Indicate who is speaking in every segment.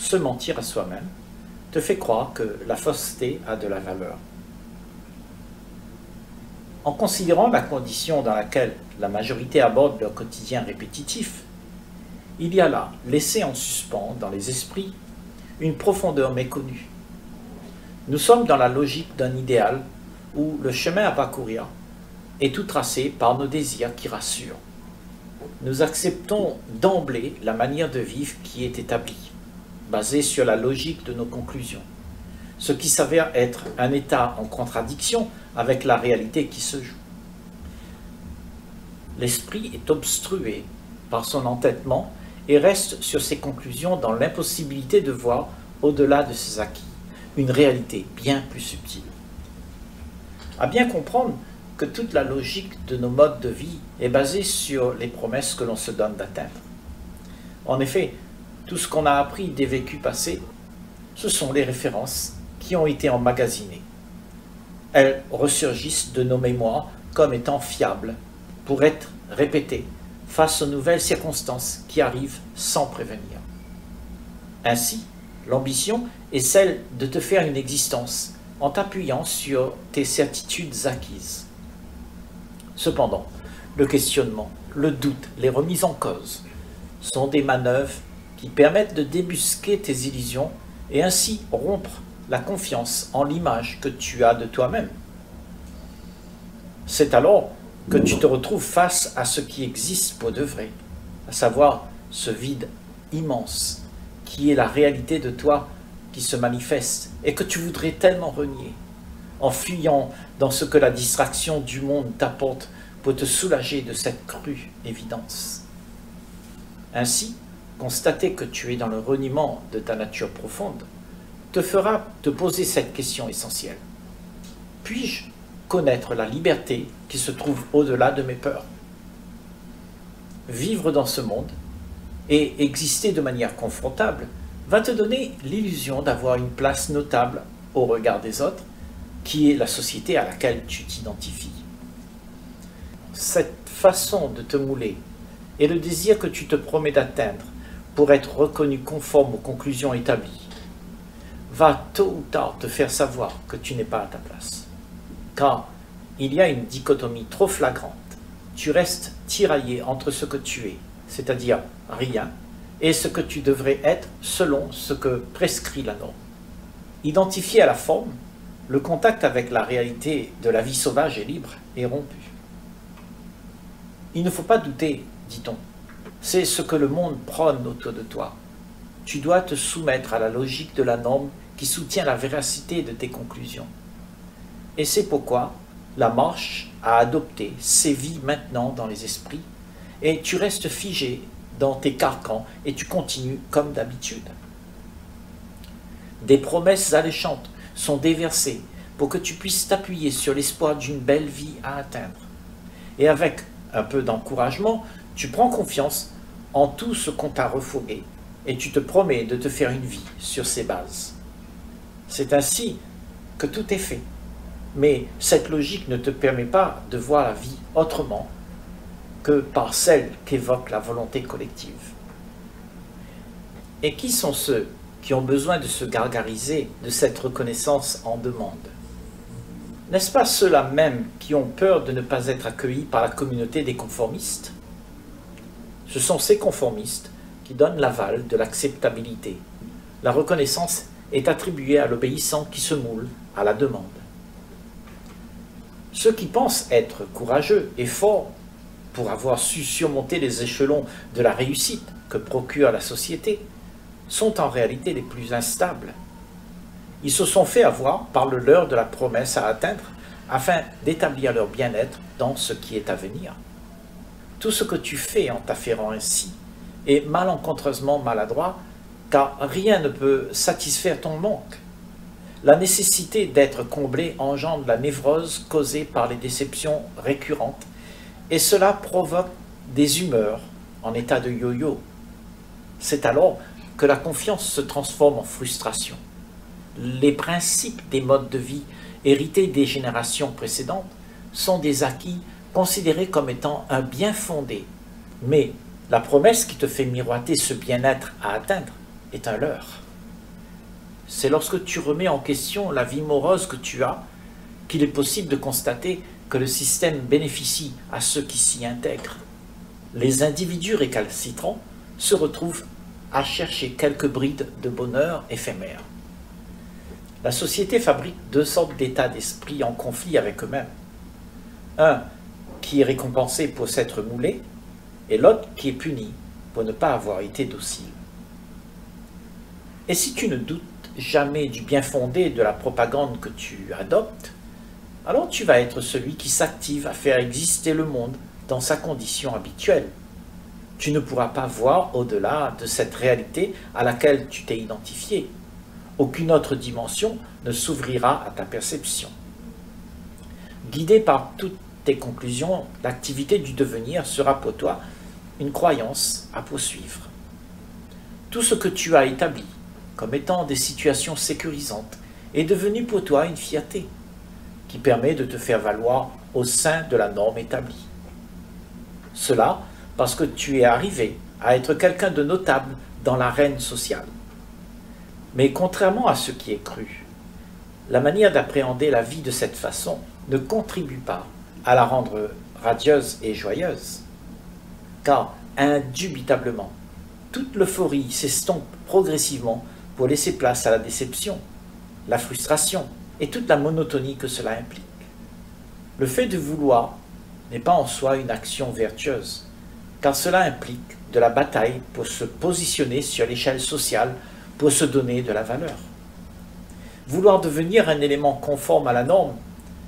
Speaker 1: se mentir à soi-même, te fait croire que la fausseté a de la valeur. En considérant la condition dans laquelle la majorité aborde leur quotidien répétitif, il y a là, laissé en suspens dans les esprits, une profondeur méconnue. Nous sommes dans la logique d'un idéal où le chemin à parcourir est tout tracé par nos désirs qui rassurent. Nous acceptons d'emblée la manière de vivre qui est établie, basée sur la logique de nos conclusions, ce qui s'avère être un état en contradiction avec la réalité qui se joue. L'esprit est obstrué par son entêtement et reste sur ses conclusions dans l'impossibilité de voir au-delà de ses acquis, une réalité bien plus subtile. À bien comprendre que toute la logique de nos modes de vie est basée sur les promesses que l'on se donne d'atteindre. En effet, tout ce qu'on a appris des vécus passés, ce sont les références qui ont été emmagasinées. Elles ressurgissent de nos mémoires comme étant fiables pour être répétées face aux nouvelles circonstances qui arrivent sans prévenir. Ainsi, l'ambition est celle de te faire une existence en t'appuyant sur tes certitudes acquises. Cependant, le questionnement, le doute, les remises en cause sont des manœuvres qui permettent de débusquer tes illusions et ainsi rompre la confiance en l'image que tu as de toi-même. C'est alors que tu te retrouves face à ce qui existe pour de vrai, à savoir ce vide immense qui est la réalité de toi qui se manifeste et que tu voudrais tellement renier, en fuyant dans ce que la distraction du monde t'apporte pour te soulager de cette crue évidence. Ainsi, constater que tu es dans le reniement de ta nature profonde te fera te poser cette question essentielle. Puis-je connaître la liberté qui se trouve au-delà de mes peurs? Vivre dans ce monde et exister de manière confortable va te donner l'illusion d'avoir une place notable au regard des autres, qui est la société à laquelle tu t'identifies. Cette façon de te mouler et le désir que tu te promets d'atteindre pour être reconnu conforme aux conclusions établies va tôt ou tard te faire savoir que tu n'es pas à ta place. Car il y a une dichotomie trop flagrante. Tu restes tiraillé entre ce que tu es, c'est-à-dire rien, et ce que tu devrais être selon ce que prescrit la norme. Identifié à la forme, le contact avec la réalité de la vie sauvage et libre est rompu. Il ne faut pas douter, dit-on. C'est ce que le monde prône autour de toi. Tu dois te soumettre à la logique de la norme qui soutient la véracité de tes conclusions. Et c'est pourquoi la marche à adopter sévit maintenant dans les esprits, et tu restes figé dans tes carcans et tu continues comme d'habitude. Des promesses alléchantes sont déversées pour que tu puisses t'appuyer sur l'espoir d'une belle vie à atteindre. Et avec un peu d'encouragement, tu prends confiance en tout ce qu'on t'a refourgué et tu te promets de te faire une vie sur ces bases. C'est ainsi que tout est fait. Mais cette logique ne te permet pas de voir la vie autrement que par celle qu'évoque la volonté collective. Et qui sont ceux qui ont besoin de se gargariser de cette reconnaissance en demande? N'est-ce pas ceux-là même qui ont peur de ne pas être accueillis par la communauté des conformistes? Ce sont ces conformistes qui donnent l'aval de l'acceptabilité. La reconnaissance est attribuée à l'obéissant qui se moule à la demande. Ceux qui pensent être courageux et forts pour avoir su surmonter les échelons de la réussite que procure la société sont en réalité les plus instables. Ils se sont fait avoir par le leurre de la promesse à atteindre afin d'établir leur bien-être dans ce qui est à venir. Tout ce que tu fais en t'affairant ainsi est malencontreusement maladroit, car rien ne peut satisfaire ton manque. La nécessité d'être comblé engendre la névrose causée par les déceptions récurrentes, et cela provoque des humeurs en état de yo-yo. C'est alors que la confiance se transforme en frustration. Les principes des modes de vie hérités des générations précédentes sont des acquis considérés comme étant un bien fondé, mais la promesse qui te fait miroiter ce bien-être à atteindre est un leurre. c'est lorsque tu remets en question la vie morose que tu as qu'il est possible de constater que le système bénéficie à ceux qui s'y intègrent. Les individus récalcitrants se retrouvent à chercher quelques brides de bonheur éphémère. La société fabrique deux sortes d'états d'esprit en conflit avec eux-mêmes. Un qui est récompensé pour s'être moulé, et l'autre qui est puni pour ne pas avoir été docile. Et si tu ne doutes jamais du bien fondé de la propagande que tu adoptes, alors tu vas être celui qui s'active à faire exister le monde dans sa condition habituelle. Tu ne pourras pas voir au-delà de cette réalité à laquelle tu t'es identifié. Aucune autre dimension ne s'ouvrira à ta perception. Guidé par toutes tes conclusions, l'activité du devenir sera pour toi une croyance à poursuivre. Tout ce que tu as établi comme étant des situations sécurisantes est devenu pour toi une fierté qui permet de te faire valoir au sein de la norme établie. Cela parce que tu es arrivé à être quelqu'un de notable dans l'arène sociale. Mais contrairement à ce qui est cru, la manière d'appréhender la vie de cette façon ne contribue pas à la rendre radieuse et joyeuse. Car, indubitablement, toute l'euphorie s'estompe progressivement pour laisser place à la déception, la frustration et toute la monotonie que cela implique. Le fait de vouloir n'est pas en soi une action vertueuse, car cela implique de la bataille pour se positionner sur l'échelle sociale, pour se donner de la valeur. Vouloir devenir un élément conforme à la norme,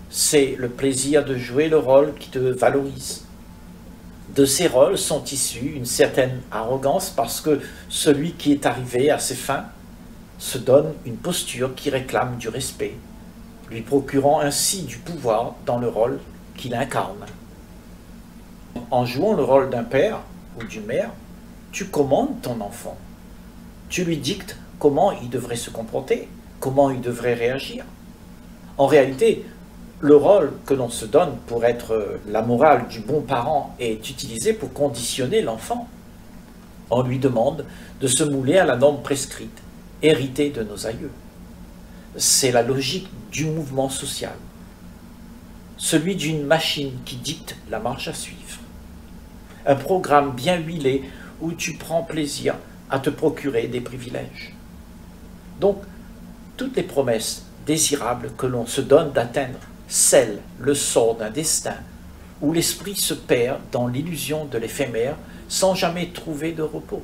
Speaker 1: c'est le plaisir de jouer le rôle qui te valorise. De ces rôles sont issus une certaine arrogance parce que celui qui est arrivé à ses fins se donne une posture qui réclame du respect, lui procurant ainsi du pouvoir dans le rôle qu'il incarne. En jouant le rôle d'un père ou d'une mère, tu commandes ton enfant. Tu lui dictes comment il devrait se comporter, comment il devrait réagir. En réalité, le rôle que l'on se donne pour être la morale du bon parent est utilisé pour conditionner l'enfant. On lui demande de se mouler à la norme prescrite, héritée de nos aïeux. C'est la logique du mouvement social, celui d'une machine qui dicte la marche à suivre. Un programme bien huilé où tu prends plaisir à te procurer des privilèges. Donc, toutes les promesses désirables que l'on se donne d'atteindre scellent le sort d'un destin où l'esprit se perd dans l'illusion de l'éphémère sans jamais trouver de repos.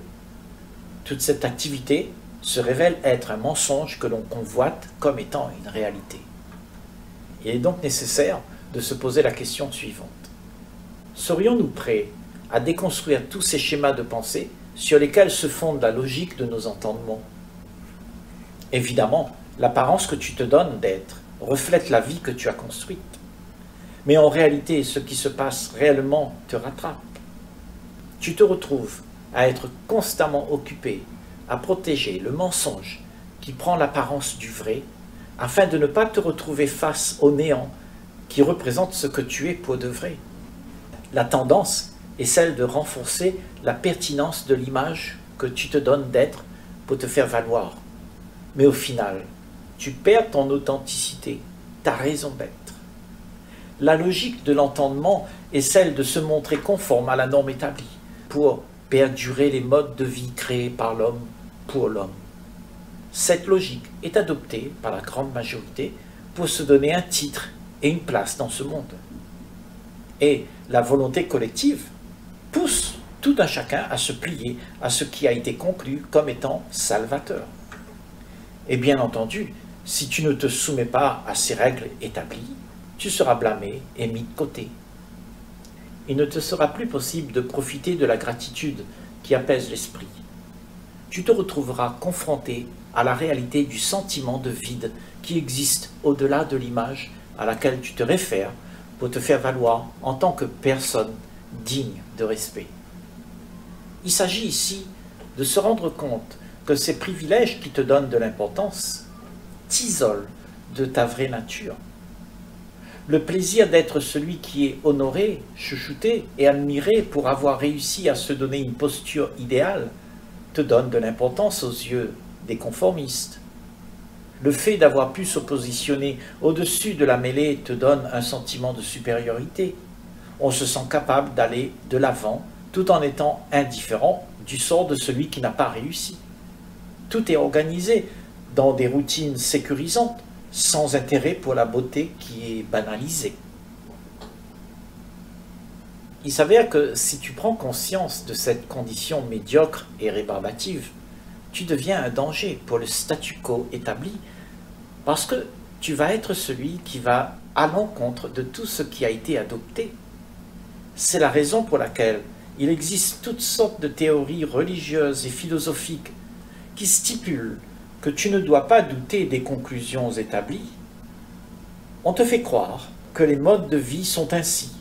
Speaker 1: Toute cette activité se révèle être un mensonge que l'on convoite comme étant une réalité. Il est donc nécessaire de se poser la question suivante. Serions-nous prêts à déconstruire tous ces schémas de pensée sur lesquels se fonde la logique de nos entendements? Évidemment, l'apparence que tu te donnes d'être reflète la vie que tu as construite. Mais en réalité, ce qui se passe réellement te rattrape. Tu te retrouves à être constamment occupé à protéger le mensonge qui prend l'apparence du vrai, afin de ne pas te retrouver face au néant qui représente ce que tu es pour de vrai. La tendance est celle de renforcer la pertinence de l'image que tu te donnes d'être pour te faire valoir. Mais au final, tu perds ton authenticité, ta raison d'être. La logique de l'entendement est celle de se montrer conforme à la norme établie pour perdurer les modes de vie créés par l'homme pour l'homme. Cette logique est adoptée par la grande majorité pour se donner un titre et une place dans ce monde. Et la volonté collective pousse tout un chacun à se plier à ce qui a été conclu comme étant salvateur. Et bien entendu, si tu ne te soumets pas à ces règles établies, tu seras blâmé et mis de côté. Il ne te sera plus possible de profiter de la gratitude qui apaise l'esprit. Tu te retrouveras confronté à la réalité du sentiment de vide qui existe au-delà de l'image à laquelle tu te réfères pour te faire valoir en tant que personne digne de respect. Il s'agit ici de se rendre compte que ces privilèges qui te donnent de l'importance t'isolent de ta vraie nature. Le plaisir d'être celui qui est honoré, chouchouté et admiré pour avoir réussi à se donner une posture idéale te donne de l'importance aux yeux des conformistes. Le fait d'avoir pu se positionner au-dessus de la mêlée te donne un sentiment de supériorité. On se sent capable d'aller de l'avant tout en étant indifférent du sort de celui qui n'a pas réussi. Tout est organisé dans des routines sécurisantes, sans intérêt pour la beauté qui est banalisée. Il s'avère que si tu prends conscience de cette condition médiocre et rébarbative, tu deviens un danger pour le statu quo établi, parce que tu vas être celui qui va à l'encontre de tout ce qui a été adopté. C'est la raison pour laquelle il existe toutes sortes de théories religieuses et philosophiques qui stipulent que tu ne dois pas douter des conclusions établies. On te fait croire que les modes de vie sont ainsi.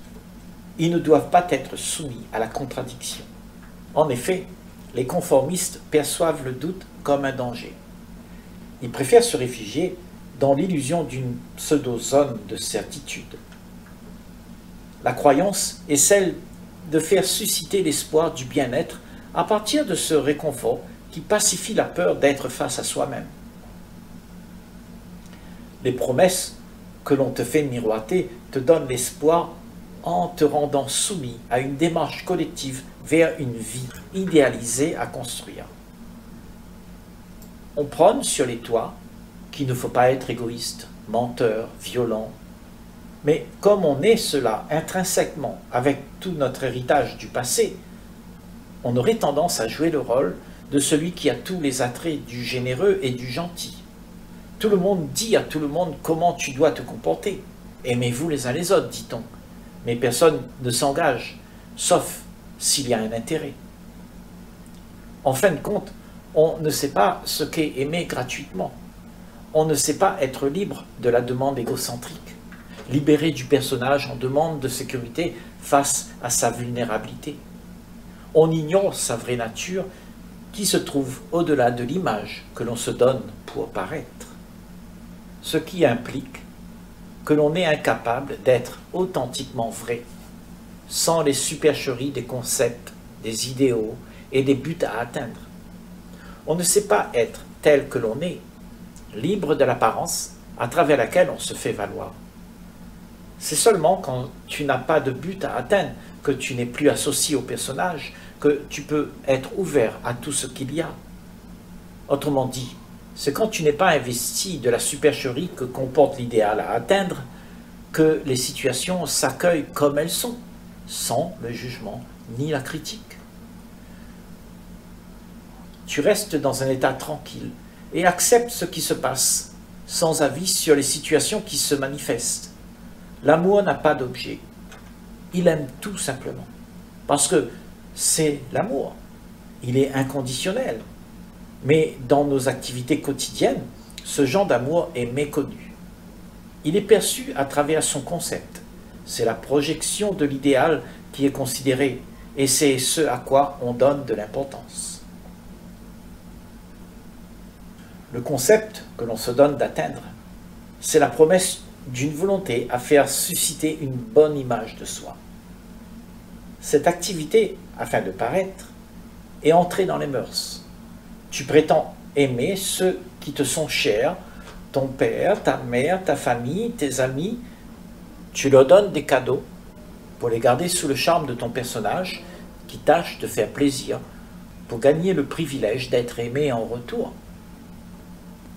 Speaker 1: Ils ne doivent pas être soumis à la contradiction. En effet, les conformistes perçoivent le doute comme un danger. Ils préfèrent se réfugier dans l'illusion d'une pseudo-zone de certitude. La croyance est celle de faire susciter l'espoir du bien-être à partir de ce réconfort qui pacifie la peur d'être face à soi-même. Les promesses que l'on te fait miroiter te donnent l'espoir en te rendant soumis à une démarche collective vers une vie idéalisée à construire. On prône sur les toits qu'il ne faut pas être égoïste, menteur, violent. Mais comme on est cela intrinsèquement avec tout notre héritage du passé, on aurait tendance à jouer le rôle de celui qui a tous les attraits du généreux et du gentil. Tout le monde dit à tout le monde comment tu dois te comporter. Aimez-vous les uns les autres, dit-on. Mais personne ne s'engage, sauf s'il y a un intérêt. En fin de compte, on ne sait pas ce qu'est aimer gratuitement. On ne sait pas être libre de la demande égocentrique, libéré du personnage en demande de sécurité face à sa vulnérabilité. On ignore sa vraie nature qui se trouve au-delà de l'image que l'on se donne pour paraître. Ce qui implique que l'on est incapable d'être authentiquement vrai, sans les supercheries des concepts, des idéaux et des buts à atteindre. On ne sait pas être tel que l'on est, libre de l'apparence à travers laquelle on se fait valoir. C'est seulement quand tu n'as pas de but à atteindre, que tu n'es plus associé au personnage, que tu peux être ouvert à tout ce qu'il y a. Autrement dit, c'est quand tu n'es pas investi de la supercherie que comporte l'idéal à atteindre, que les situations s'accueillent comme elles sont, sans le jugement ni la critique. Tu restes dans un état tranquille et acceptes ce qui se passe, sans avis sur les situations qui se manifestent. L'amour n'a pas d'objet. Il aime tout simplement. Parce que c'est l'amour. Il est inconditionnel. Mais dans nos activités quotidiennes, ce genre d'amour est méconnu. Il est perçu à travers son concept. C'est la projection de l'idéal qui est considéré, et c'est ce à quoi on donne de l'importance. Le concept que l'on se donne d'atteindre, c'est la promesse d'une volonté à faire susciter une bonne image de soi. Cette activité, afin de paraître, est entrée dans les mœurs. Tu prétends aimer ceux qui te sont chers, ton père, ta mère, ta famille, tes amis. Tu leur donnes des cadeaux pour les garder sous le charme de ton personnage qui tâche de faire plaisir pour gagner le privilège d'être aimé en retour.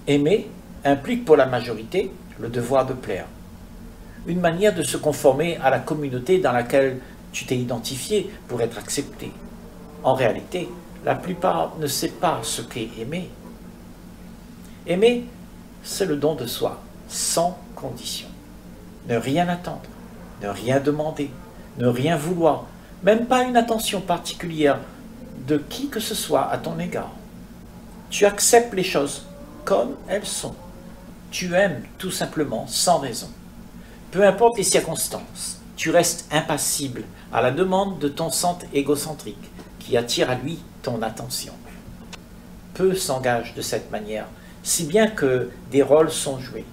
Speaker 1: Aimer implique pour la majorité le devoir de plaire, une manière de se conformer à la communauté dans laquelle tu t'es identifié pour être accepté. En réalité, la plupart ne savent pas ce qu'est aimer. Aimer, c'est le don de soi, sans condition. Ne rien attendre, ne rien demander, ne rien vouloir, même pas une attention particulière de qui que ce soit à ton égard. Tu acceptes les choses comme elles sont. Tu aimes tout simplement sans raison. Peu importe les circonstances, tu restes impassible à la demande de ton centre égocentrique qui attire à lui ton attention. Peu s'engagent de cette manière, si bien que des rôles sont joués.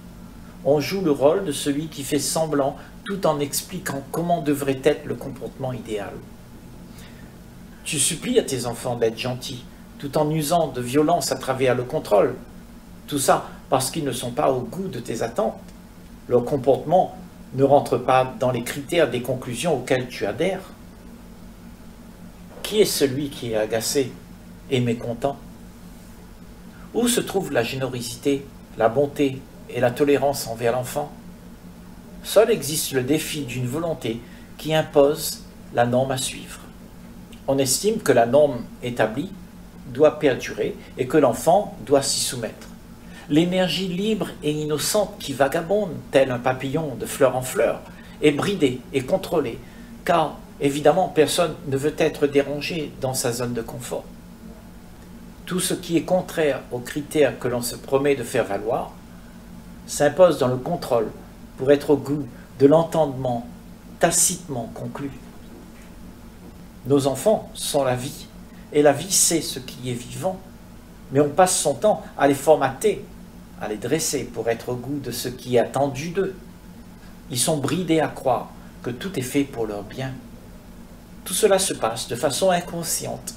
Speaker 1: On joue le rôle de celui qui fait semblant tout en expliquant comment devrait être le comportement idéal. Tu supplies à tes enfants d'être gentils, tout en usant de violence à travers le contrôle. Tout ça parce qu'ils ne sont pas au goût de tes attentes. Leur comportement ne rentre pas dans les critères des conclusions auxquelles tu adhères. Qui est celui qui est agacé et mécontent? Où se trouve la générosité, la bonté et la tolérance envers l'enfant? Seul existe le défi d'une volonté qui impose la norme à suivre. On estime que la norme établie doit perdurer et que l'enfant doit s'y soumettre. L'énergie libre et innocente qui vagabonde, tel un papillon de fleur en fleur, est bridée et contrôlée, car évidemment personne ne veut être dérangé dans sa zone de confort. Tout ce qui est contraire aux critères que l'on se promet de faire valoir s'impose dans le contrôle pour être au goût de l'entendement tacitement conclu. Nos enfants sont la vie, et la vie c'est ce qui est vivant, mais on passe son temps à les formater, à les dresser pour être au goût de ce qui est attendu d'eux. Ils sont bridés à croire que tout est fait pour leur bien. Tout cela se passe de façon inconsciente,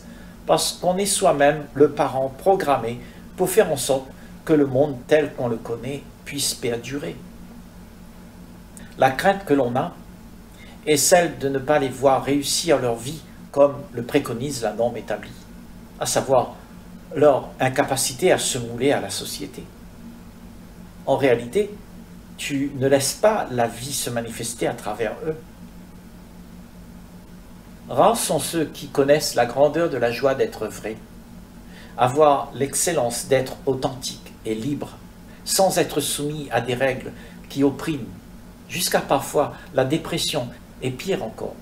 Speaker 1: parce qu'on est soi-même le parent programmé pour faire en sorte que le monde tel qu'on le connaît puisse perdurer. La crainte que l'on a est celle de ne pas les voir réussir leur vie comme le préconise la norme établie, à savoir leur incapacité à se mouler à la société. En réalité, tu ne laisses pas la vie se manifester à travers eux. Rares sont ceux qui connaissent la grandeur de la joie d'être vrai, avoir l'excellence d'être authentique et libre, sans être soumis à des règles qui oppriment, jusqu'à parfois la dépression et pire encore,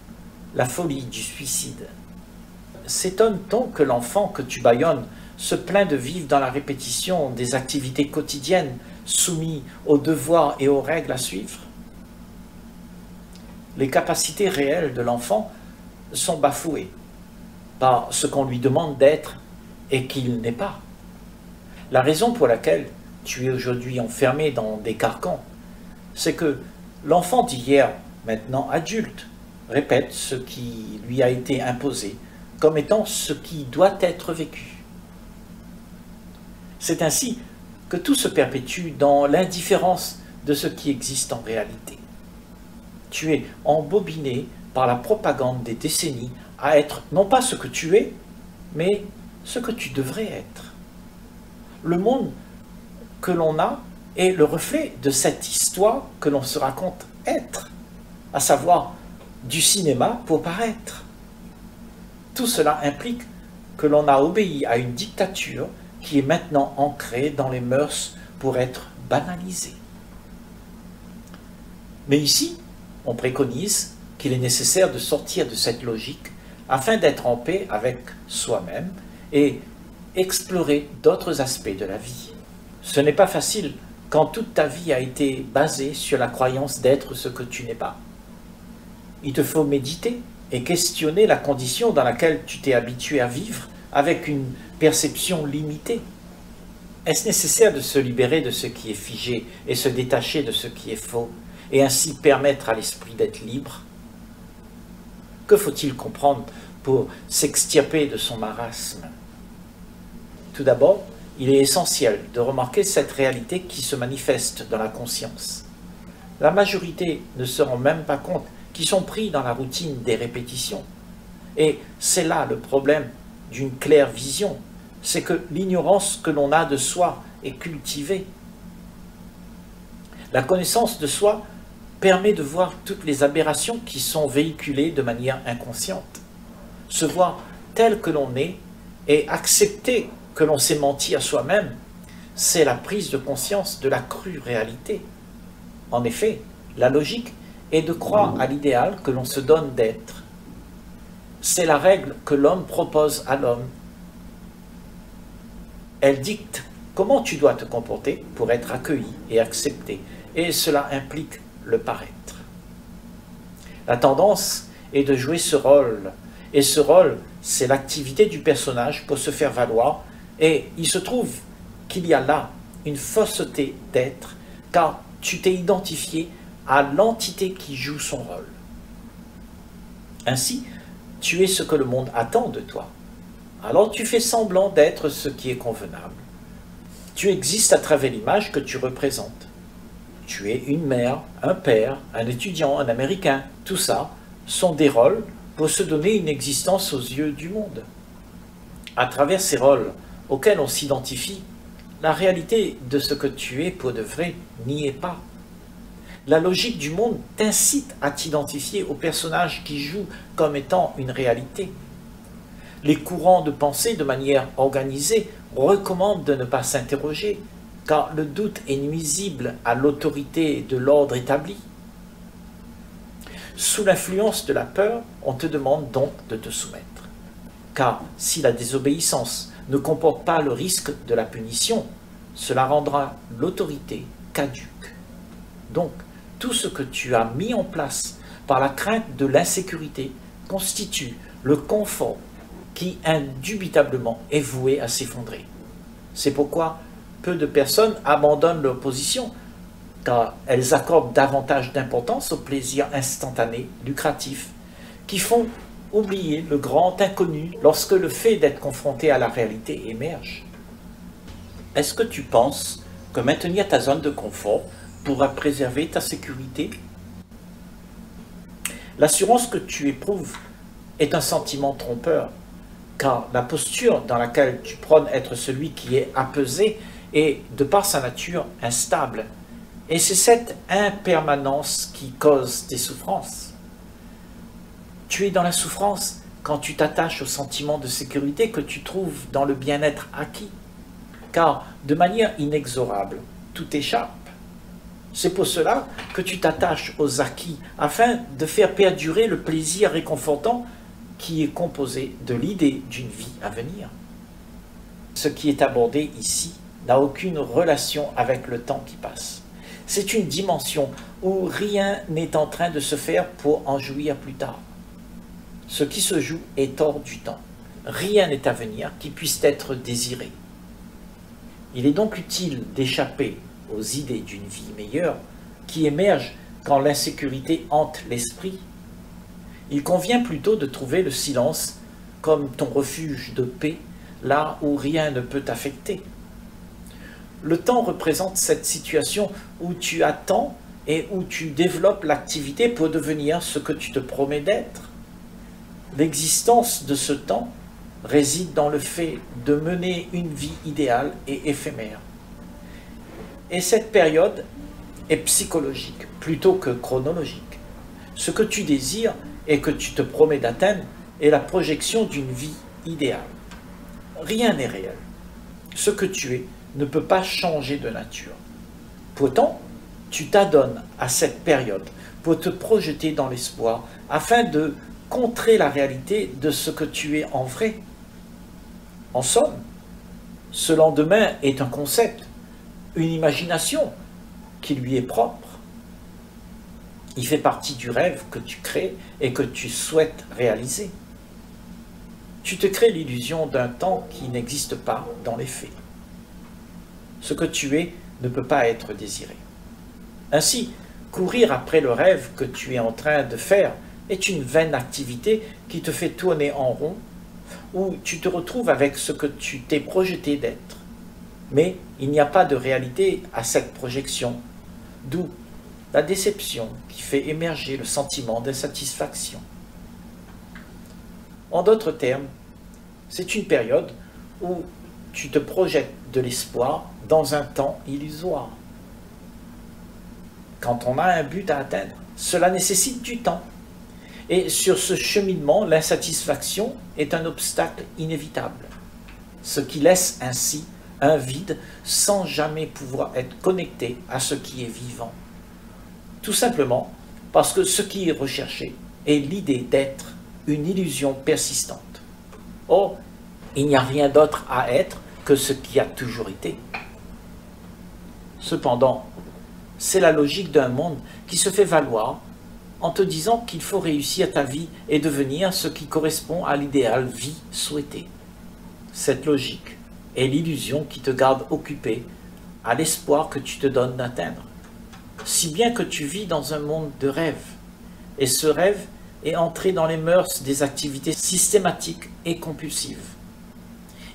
Speaker 1: la folie du suicide. S'étonne-t-on que l'enfant que tu bâillonnes se plaint de vivre dans la répétition des activités quotidiennes soumis aux devoirs et aux règles à suivre? Les capacités réelles de l'enfant sont bafouées par ce qu'on lui demande d'être et qu'il n'est pas. La raison pour laquelle tu es aujourd'hui enfermé dans des carcans, c'est que l'enfant d'hier, maintenant adulte, répète ce qui lui a été imposé comme étant ce qui doit être vécu. C'est ainsi que tout se perpétue dans l'indifférence de ce qui existe en réalité. Tu es embobiné par la propagande des décennies à être non pas ce que tu es, mais ce que tu devrais être. Le monde que l'on a est le reflet de cette histoire que l'on se raconte être, à savoir du cinéma pour paraître. Tout cela implique que l'on a obéi à une dictature qui est maintenant ancrée dans les mœurs pour être banalisée. Mais ici, on préconise qu'il est nécessaire de sortir de cette logique afin d'être en paix avec soi-même et explorer d'autres aspects de la vie. Ce n'est pas facile quand toute ta vie a été basée sur la croyance d'être ce que tu n'es pas. Il te faut méditer et questionner la condition dans laquelle tu t'es habitué à vivre avec une perception limitée. Est-ce nécessaire de se libérer de ce qui est figé et se détacher de ce qui est faux, et ainsi permettre à l'esprit d'être libre? Que faut-il comprendre pour s'extirper de son marasme? Tout d'abord, il est essentiel de remarquer cette réalité qui se manifeste dans la conscience. La majorité ne se rend même pas compte qu'ils sont pris dans la routine des répétitions. Et c'est là le problème d'une claire vision, c'est que l'ignorance que l'on a de soi est cultivée. La connaissance de soi permet de voir toutes les aberrations qui sont véhiculées de manière inconsciente. Se voir tel que l'on est et accepter que l'on s'est menti à soi-même, c'est la prise de conscience de la crue réalité. En effet, la logique est de croire à l'idéal que l'on se donne d'être. C'est la règle que l'homme propose à l'homme. Elle dicte comment tu dois te comporter pour être accueilli et accepté, et cela implique le paraître. La tendance est de jouer ce rôle, et ce rôle, c'est l'activité du personnage pour se faire valoir, et il se trouve qu'il y a là une fausseté d'être, car tu t'es identifié à l'entité qui joue son rôle. Ainsi, tu es ce que le monde attend de toi. Alors tu fais semblant d'être ce qui est convenable. Tu existes à travers l'image que tu représentes. Tu es une mère, un père, un étudiant, un Américain. Tout ça sont des rôles pour se donner une existence aux yeux du monde. À travers ces rôles auxquels on s'identifie, la réalité de ce que tu es pour de vrai n'y est pas. La logique du monde t'incite à t'identifier aux personnages qui jouent comme étant une réalité. Les courants de pensée, de manière organisée, recommandent de ne pas s'interroger, car le doute est nuisible à l'autorité de l'ordre établi. Sous l'influence de la peur, on te demande donc de te soumettre. Car si la désobéissance ne comporte pas le risque de la punition, cela rendra l'autorité caduque. Donc, tout ce que tu as mis en place par la crainte de l'insécurité constitue le confort qui indubitablement est voué à s'effondrer. C'est pourquoi peu de personnes abandonnent leur position, car elles accordent davantage d'importance aux plaisirs instantanés, lucratifs, qui font oublier le grand inconnu lorsque le fait d'être confronté à la réalité émerge. Est-ce que tu penses que maintenir ta zone de confort pourra préserver ta sécurité? L'assurance que tu éprouves est un sentiment trompeur, car la posture dans laquelle tu prônes être celui qui est apaisé est, de par sa nature, instable. Et c'est cette impermanence qui cause tes souffrances. Tu es dans la souffrance quand tu t'attaches au sentiment de sécurité que tu trouves dans le bien-être acquis, car de manière inexorable, tout échappe. C'est pour cela que tu t'attaches aux acquis, afin de faire perdurer le plaisir réconfortant qui est composé de l'idée d'une vie à venir. Ce qui est abordé ici n'a aucune relation avec le temps qui passe. C'est une dimension où rien n'est en train de se faire pour en jouir plus tard. Ce qui se joue est hors du temps. Rien n'est à venir qui puisse être désiré. Il est donc utile d'échapper aux idées d'une vie meilleure qui émergent quand l'insécurité hante l'esprit. Il convient plutôt de trouver le silence comme ton refuge de paix, là où rien ne peut t'affecter. Le temps représente cette situation où tu attends et où tu développes l'activité pour devenir ce que tu te promets d'être. L'existence de ce temps réside dans le fait de mener une vie idéale et éphémère. Et cette période est psychologique plutôt que chronologique. Ce que tu désires et que tu te promets d'atteindre est la projection d'une vie idéale. Rien n'est réel. Ce que tu es ne peut pas changer de nature. Pourtant, tu t'adonnes à cette période pour te projeter dans l'espoir afin de contrer la réalité de ce que tu es en vrai. En somme, ce lendemain est un concept, une imagination qui lui est propre. Il fait partie du rêve que tu crées et que tu souhaites réaliser. Tu te crées l'illusion d'un temps qui n'existe pas dans les faits. Ce que tu es ne peut pas être désiré. Ainsi, courir après le rêve que tu es en train de faire est une vaine activité qui te fait tourner en rond, où tu te retrouves avec ce que tu t'es projeté d'être. Mais il n'y a pas de réalité à cette projection, d'où la déception qui fait émerger le sentiment d'insatisfaction. En d'autres termes, c'est une période où tu te projettes de l'espoir dans un temps illusoire. Quand on a un but à atteindre, cela nécessite du temps. Et sur ce cheminement, l'insatisfaction est un obstacle inévitable, ce qui laisse ainsi un vide sans jamais pouvoir être connecté à ce qui est vivant. Tout simplement parce que ce qui est recherché est l'idée d'être une illusion persistante. Or, il n'y a rien d'autre à être que ce qui a toujours été. Cependant, c'est la logique d'un monde qui se fait valoir en te disant qu'il faut réussir ta vie et devenir ce qui correspond à l'idéal vie souhaitée. Cette logique est l'illusion qui te garde occupé à l'espoir que tu te donnes d'atteindre. Si bien que tu vis dans un monde de rêve, et ce rêve est entré dans les mœurs des activités systématiques et compulsives.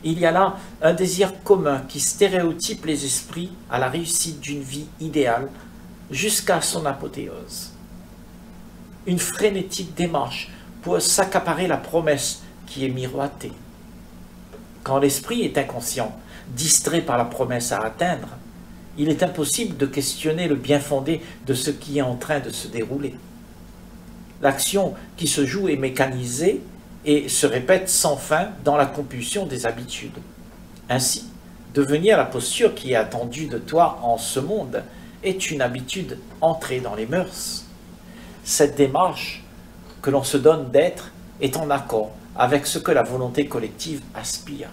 Speaker 1: Il y a là un désir commun qui stéréotype les esprits à la réussite d'une vie idéale jusqu'à son apothéose. Une frénétique démarche pour s'accaparer la promesse qui est miroitée. Quand l'esprit est inconscient, distrait par la promesse à atteindre, il est impossible de questionner le bien fondé de ce qui est en train de se dérouler. L'action qui se joue est mécanisée et se répète sans fin dans la compulsion des habitudes. Ainsi, devenir la posture qui est attendue de toi en ce monde est une habitude entrée dans les mœurs. Cette démarche que l'on se donne d'être est en accord avec ce que la volonté collective aspire.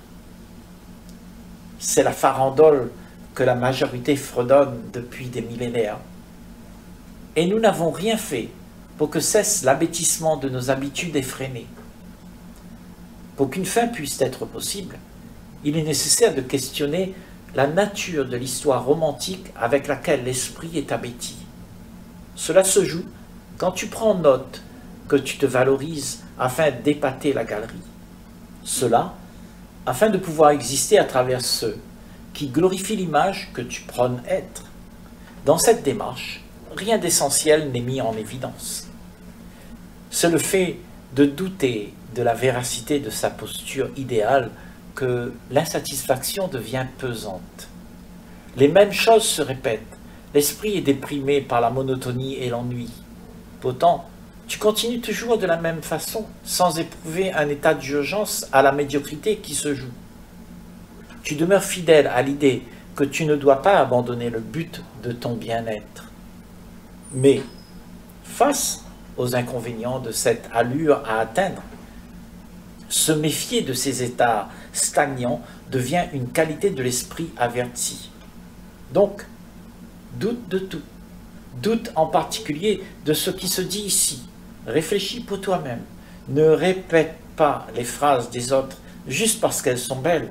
Speaker 1: C'est la farandole que la majorité fredonne depuis des millénaires. Et nous n'avons rien fait pour que cesse l'abêtissement de nos habitudes effrénées. Pour qu'une fin puisse être possible, il est nécessaire de questionner la nature de l'histoire romantique avec laquelle l'esprit est abêti. Cela se joue quand tu prends note que tu te valorises afin d'épater la galerie. Cela, afin de pouvoir exister à travers ceux qui glorifient l'image que tu prônes être. Dans cette démarche, rien d'essentiel n'est mis en évidence. C'est le fait de douter de la véracité de sa posture idéale que l'insatisfaction devient pesante. Les mêmes choses se répètent. L'esprit est déprimé par la monotonie et l'ennui. Pourtant, tu continues toujours de la même façon, sans éprouver un état d'urgence à la médiocrité qui se joue. Tu demeures fidèle à l'idée que tu ne dois pas abandonner le but de ton bien-être. Mais, face aux inconvénients de cette allure à atteindre, se méfier de ces états stagnants devient une qualité de l'esprit averti. Donc, doute de tout. Doute en particulier de ce qui se dit ici. Réfléchis pour toi-même. Ne répète pas les phrases des autres juste parce qu'elles sont belles.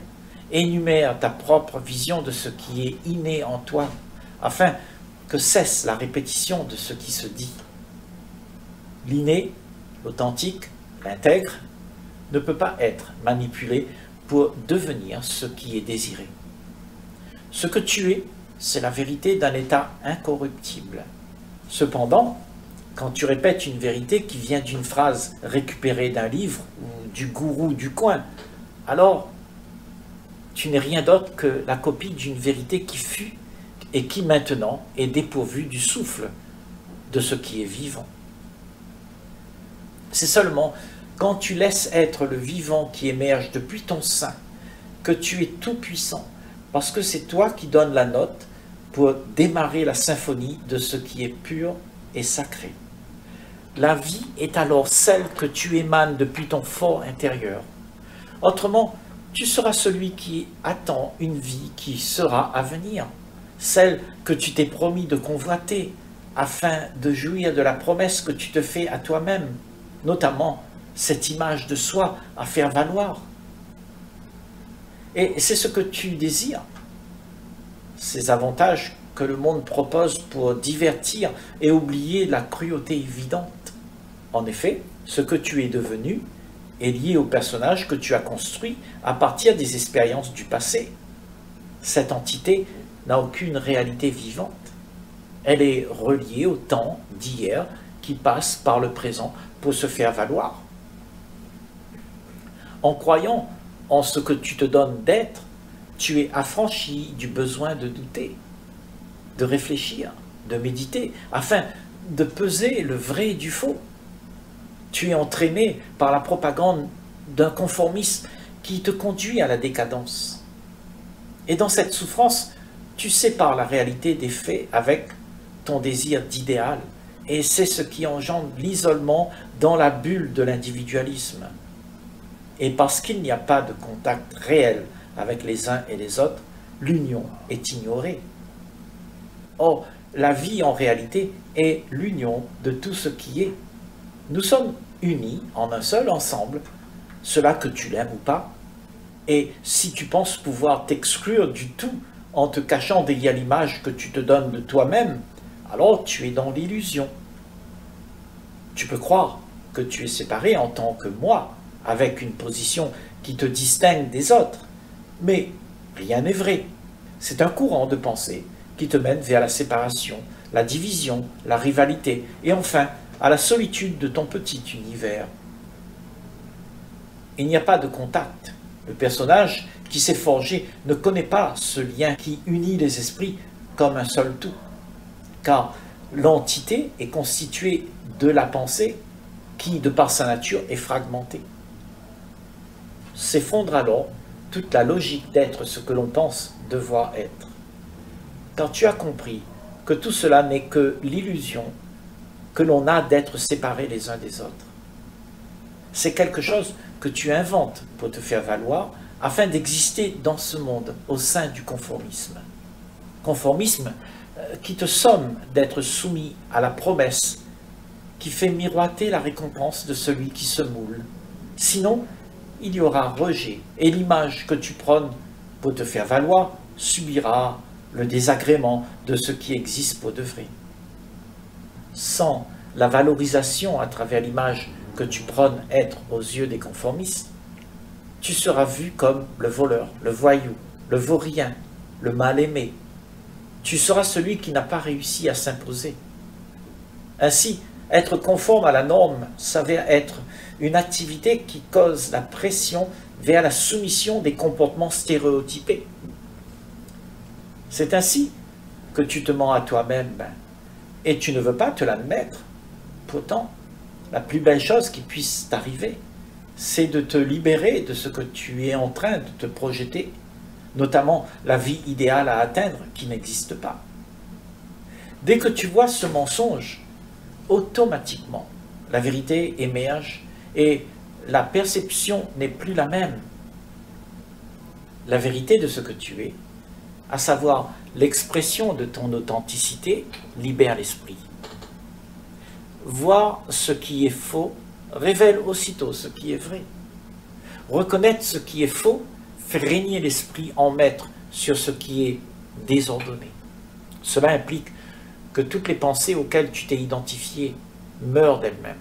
Speaker 1: Énumère ta propre vision de ce qui est inné en toi, afin que cesse la répétition de ce qui se dit. L'inné, l'authentique, l'intègre, ne peut pas être manipulé pour devenir ce qui est désiré. Ce que tu es, c'est la vérité d'un état incorruptible. Cependant, quand tu répètes une vérité qui vient d'une phrase récupérée d'un livre ou du gourou du coin, alors tu n'es rien d'autre que la copie d'une vérité qui fut et qui maintenant est dépourvue du souffle de ce qui est vivant. C'est seulement quand tu laisses être le vivant qui émerge depuis ton sein que tu es tout puissant, parce que c'est toi qui donnes la note pour démarrer la symphonie de ce qui est pur et sacré. La vie est alors celle que tu émanes depuis ton fort intérieur. Autrement, tu seras celui qui attend une vie qui sera à venir, celle que tu t'es promis de convoiter, afin de jouir de la promesse que tu te fais à toi-même, notamment cette image de soi à faire valoir. Et c'est ce que tu désires, ces avantages que le monde propose pour divertir et oublier la cruauté évidente. En effet, ce que tu es devenu est lié au personnage que tu as construit à partir des expériences du passé. Cette entité n'a aucune réalité vivante. Elle est reliée au temps d'hier qui passe par le présent pour se faire valoir. En croyant en ce que tu te donnes d'être, tu es affranchi du besoin de douter, de réfléchir, de méditer, afin de peser le vrai du faux. Tu es entraîné par la propagande d'un conformisme qui te conduit à la décadence. Et dans cette souffrance, tu sépares la réalité des faits avec ton désir d'idéal. Et c'est ce qui engendre l'isolement dans la bulle de l'individualisme. Et parce qu'il n'y a pas de contact réel avec les uns et les autres, l'union est ignorée. Or, la vie en réalité est l'union de tout ce qui est. Nous sommes unis en un seul ensemble, cela que tu l'aimes ou pas. Et si tu penses pouvoir t'exclure du tout en te cachant derrière l'image que tu te donnes de toi-même, alors tu es dans l'illusion. Tu peux croire que tu es séparé en tant que moi, avec une position qui te distingue des autres, Mais rien n'est vrai. C'est un courant de pensée qui te mène vers la séparation, la division, la rivalité et enfin à la solitude de ton petit univers. Il n'y a pas de contact. Le personnage qui s'est forgé ne connaît pas ce lien qui unit les esprits comme un seul tout, car l'entité est constituée de la pensée qui, de par sa nature, est fragmentée. S'effondre alors toute la logique d'être ce que l'on pense devoir être. Quand tu as compris que tout cela n'est que l'illusion que l'on a d'être séparés les uns des autres. C'est quelque chose que tu inventes pour te faire valoir afin d'exister dans ce monde au sein du conformisme. Conformisme qui te somme d'être soumis à la promesse qui fait miroiter la récompense de celui qui se moule. Sinon, il y aura rejet et l'image que tu prônes pour te faire valoir subira le désagrément de ce qui existe pour de vrai. Sans la valorisation à travers l'image que tu prônes être aux yeux des conformistes, tu seras vu comme le voleur, le voyou, le vaurien, le mal-aimé. Tu seras celui qui n'a pas réussi à s'imposer. Ainsi, être conforme à la norme s'avère être une activité qui cause la pression vers la soumission des comportements stéréotypés. C'est ainsi que tu te mens à toi-même et tu ne veux pas te l'admettre. Pourtant, la plus belle chose qui puisse t'arriver, c'est de te libérer de ce que tu es en train de te projeter, notamment la vie idéale à atteindre qui n'existe pas. Dès que tu vois ce mensonge, automatiquement, la vérité émerge et la perception n'est plus la même. La vérité de ce que tu es, à savoir l'expression de ton authenticité, libère l'esprit. Voir ce qui est faux révèle aussitôt ce qui est vrai. Reconnaître ce qui est faux fait régner l'esprit en maître sur ce qui est désordonné. Cela implique que toutes les pensées auxquelles tu t'es identifié meurent d'elles-mêmes.